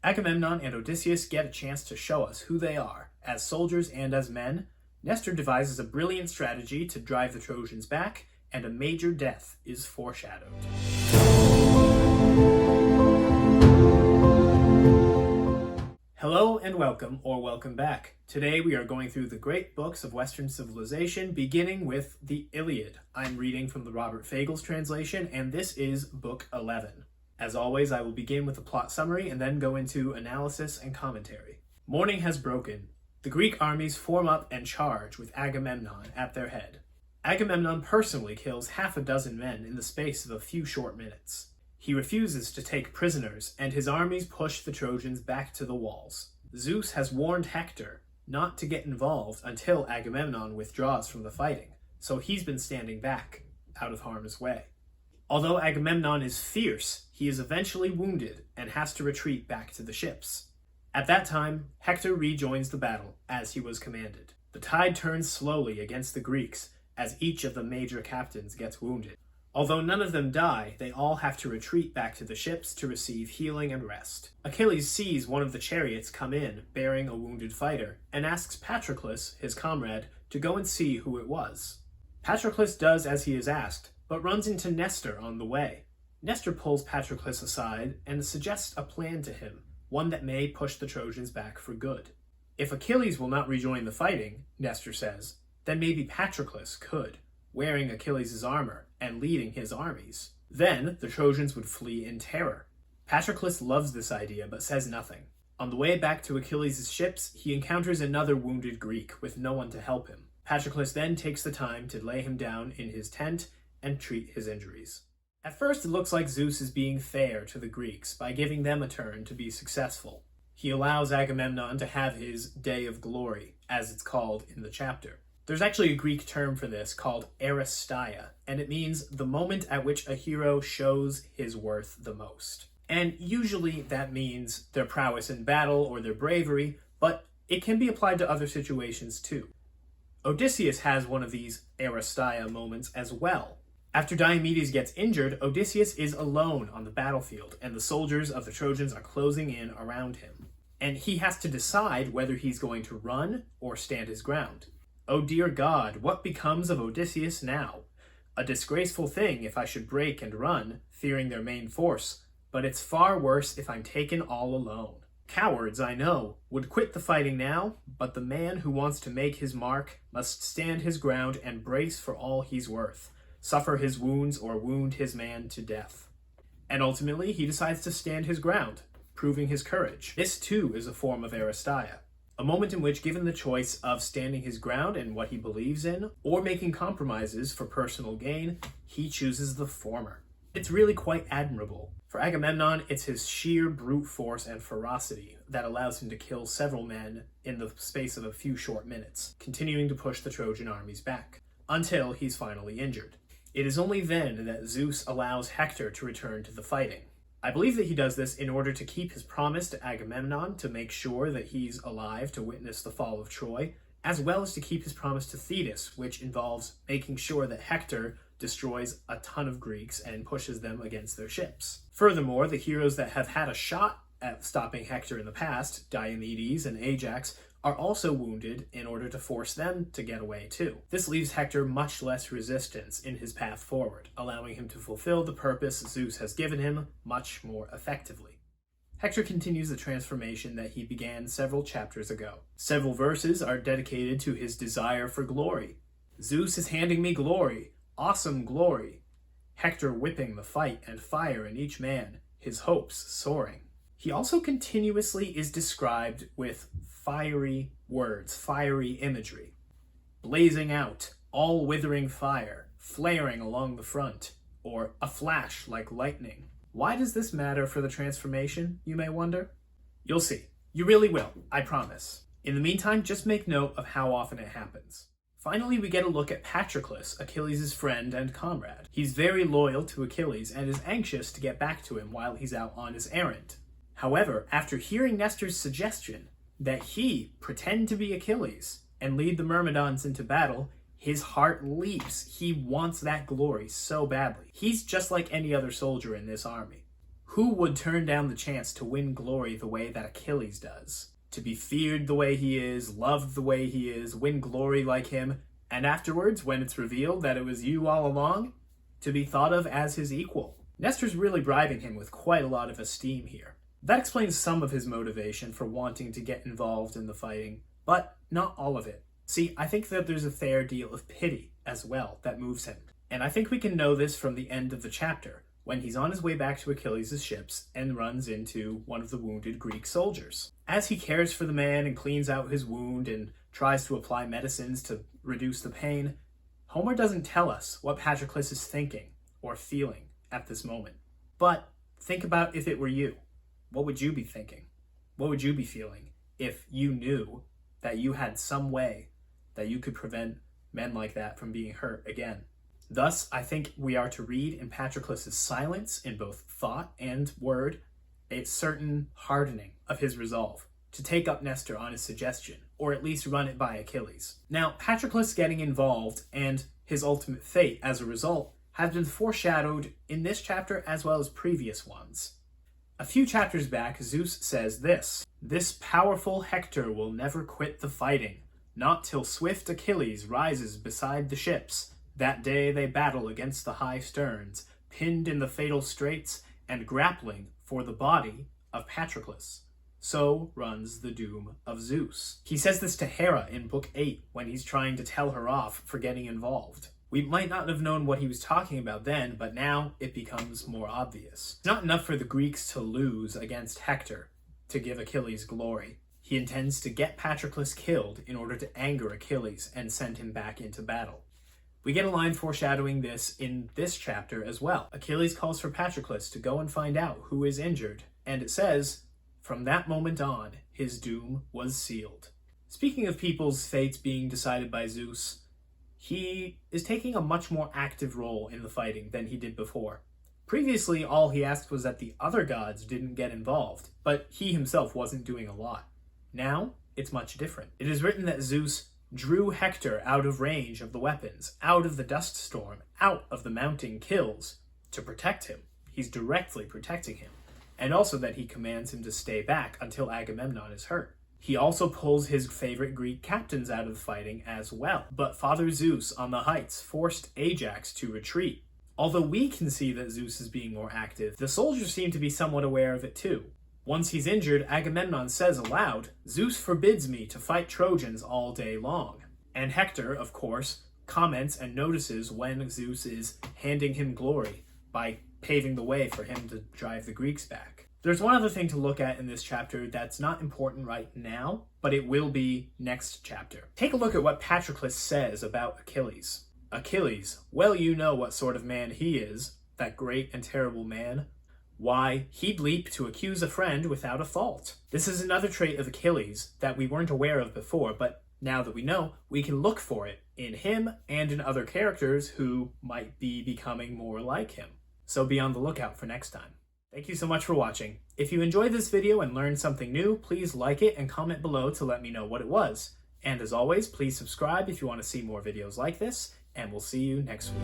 Agamemnon and Odysseus get a chance to show us who they are, as soldiers and as men. Nestor devises a brilliant strategy to drive the Trojans back, and a major death is foreshadowed. Hello and welcome, or welcome back. Today we are going through the great books of Western civilization, beginning with the Iliad. I'm reading from the Robert Fagles translation, and this is Book 11. As always, I will begin with a plot summary and then go into analysis and commentary. Morning has broken. The Greek armies form up and charge with Agamemnon at their head. Agamemnon personally kills half a dozen men in the space of a few short minutes. He refuses to take prisoners, and his armies push the Trojans back to the walls. Zeus has warned Hector not to get involved until Agamemnon withdraws from the fighting, so he's been standing back, out of harm's way. Although Agamemnon is fierce, he is eventually wounded and has to retreat back to the ships. At that time, Hector rejoins the battle, as he was commanded. The tide turns slowly against the Greeks, as each of the major captains gets wounded. Although none of them die, they all have to retreat back to the ships to receive healing and rest. Achilles sees one of the chariots come in, bearing a wounded fighter, and asks Patroclus, his comrade, to go and see who it was. Patroclus does as he is asked, but runs into Nestor on the way. Nestor pulls Patroclus aside and suggests a plan to him, one that may push the Trojans back for good. If Achilles will not rejoin the fighting, Nestor says, then maybe Patroclus could, wearing Achilles' armor and leading his armies. Then the Trojans would flee in terror. Patroclus loves this idea but says nothing. On the way back to Achilles' ships, he encounters another wounded Greek with no one to help him. Patroclus then takes the time to lay him down in his tent and treat his injuries. At first it looks like Zeus is being fair to the Greeks by giving them a turn to be successful. He allows Agamemnon to have his day of glory, as it's called in the chapter. There's actually a Greek term for this called Aristeia, and it means the moment at which a hero shows his worth the most. And usually that means their prowess in battle or their bravery, but it can be applied to other situations too. Odysseus has one of these Aristeia moments as well. After Diomedes gets injured, Odysseus is alone on the battlefield, and the soldiers of the Trojans are closing in around him. And he has to decide whether he's going to run or stand his ground. Oh dear God, what becomes of Odysseus now? A disgraceful thing if I should break and run, fearing their main force, but it's far worse if I'm taken all alone. Cowards, I know, would quit the fighting now, but the man who wants to make his mark must stand his ground and brace for all he's worth, suffer his wounds or wound his man to death. And ultimately, he decides to stand his ground, proving his courage. This too is a form of Aristeia. A moment in which, given the choice of standing his ground in what he believes in, or making compromises for personal gain, he chooses the former. It's really quite admirable. For Agamemnon, it's his sheer brute force and ferocity that allows him to kill several men in the space of a few short minutes, continuing to push the Trojan armies back, until he's finally injured. It is only then that Zeus allows Hector to return to the fighting. I believe that he does this in order to keep his promise to Agamemnon to make sure that he's alive to witness the fall of Troy, as well as to keep his promise to Thetis, which involves making sure that Hector destroys a ton of Greeks and pushes them against their ships. Furthermore, the heroes that have had a shot at stopping Hector in the past, Diomedes and Ajax, are also wounded in order to force them to get away too. This leaves Hector much less resistance in his path forward, allowing him to fulfill the purpose Zeus has given him much more effectively. Hector continues the transformation that he began several chapters ago. Several verses are dedicated to his desire for glory. Zeus is handing me glory, awesome glory. Hector whipping the fight and fire in each man, his hopes soaring. He also continuously is described with fiery words, fiery imagery. Blazing out, all withering fire, flaring along the front, or a flash like lightning. Why does this matter for the transformation, you may wonder? You'll see. You really will, I promise. In the meantime, just make note of how often it happens. Finally, we get a look at Patroclus, Achilles' friend and comrade. He's very loyal to Achilles and is anxious to get back to him while he's out on his errand. However, after hearing Nestor's suggestion that he pretend to be Achilles and lead the Myrmidons into battle, his heart leaps. He wants that glory so badly. He's just like any other soldier in this army. Who would turn down the chance to win glory the way that Achilles does? To be feared the way he is, loved the way he is, win glory like him, and afterwards, when it's revealed that it was you all along, to be thought of as his equal. Nestor's really bribing him with quite a lot of esteem here. That explains some of his motivation for wanting to get involved in the fighting, but not all of it. See, I think that there's a fair deal of pity as well that moves him. And I think we can know this from the end of the chapter, when he's on his way back to Achilles' ships and runs into one of the wounded Greek soldiers. As he cares for the man and cleans out his wound and tries to apply medicines to reduce the pain, Homer doesn't tell us what Patroclus is thinking or feeling at this moment. But think about if it were you. What would you be thinking? What would you be feeling if you knew that you had some way that you could prevent men like that from being hurt again? Thus, I think we are to read in Patroclus' silence, in both thought and word, a certain hardening of his resolve to take up Nestor on his suggestion, or at least run it by Achilles. Now, Patroclus getting involved and his ultimate fate as a result have been foreshadowed in this chapter as well as previous ones. A few chapters back, Zeus says this powerful Hector will never quit the fighting, not till swift Achilles rises beside the ships. That day they battle against the high sterns, pinned in the fatal straits, and grappling for the body of Patroclus. So runs the doom of Zeus. He says this to Hera in Book 8 when he's trying to tell her off for getting involved. We might not have known what he was talking about then, but now it becomes more obvious. It's not enough for the Greeks to lose against Hector to give Achilles glory. He intends to get Patroclus killed in order to anger Achilles and send him back into battle. We get a line foreshadowing this in this chapter as well. Achilles calls for Patroclus to go and find out who is injured, and it says, from that moment on, his doom was sealed. Speaking of people's fates being decided by Zeus, he is taking a much more active role in the fighting than he did before. Previously, all he asked was that the other gods didn't get involved, but he himself wasn't doing a lot. Now, it's much different. It is written that Zeus drew Hector out of range of the weapons, out of the dust storm, out of the mounting kills, to protect him. He's directly protecting him. And also that he commands him to stay back until Agamemnon is hurt. He also pulls his favorite Greek captains out of the fighting as well. But Father Zeus on the heights forced Ajax to retreat. Although we can see that Zeus is being more active, the soldiers seem to be somewhat aware of it too. Once he's injured, Agamemnon says aloud, Zeus forbids me to fight Trojans all day long. And Hector, of course, comments and notices when Zeus is handing him glory by paving the way for him to drive the Greeks back. There's one other thing to look at in this chapter that's not important right now, but it will be next chapter. Take a look at what Patroclus says about Achilles. Achilles, well, you know what sort of man he is, that great and terrible man. Why, he'd leap to accuse a friend without a fault. This is another trait of Achilles that we weren't aware of before, but now that we know, we can look for it in him and in other characters who might be becoming more like him. So be on the lookout for next time. Thank you so much for watching. If you enjoyed this video and learned something new, please like it and comment below to let me know what it was. And as always, please subscribe if you want to see more videos like this, and we'll see you next week.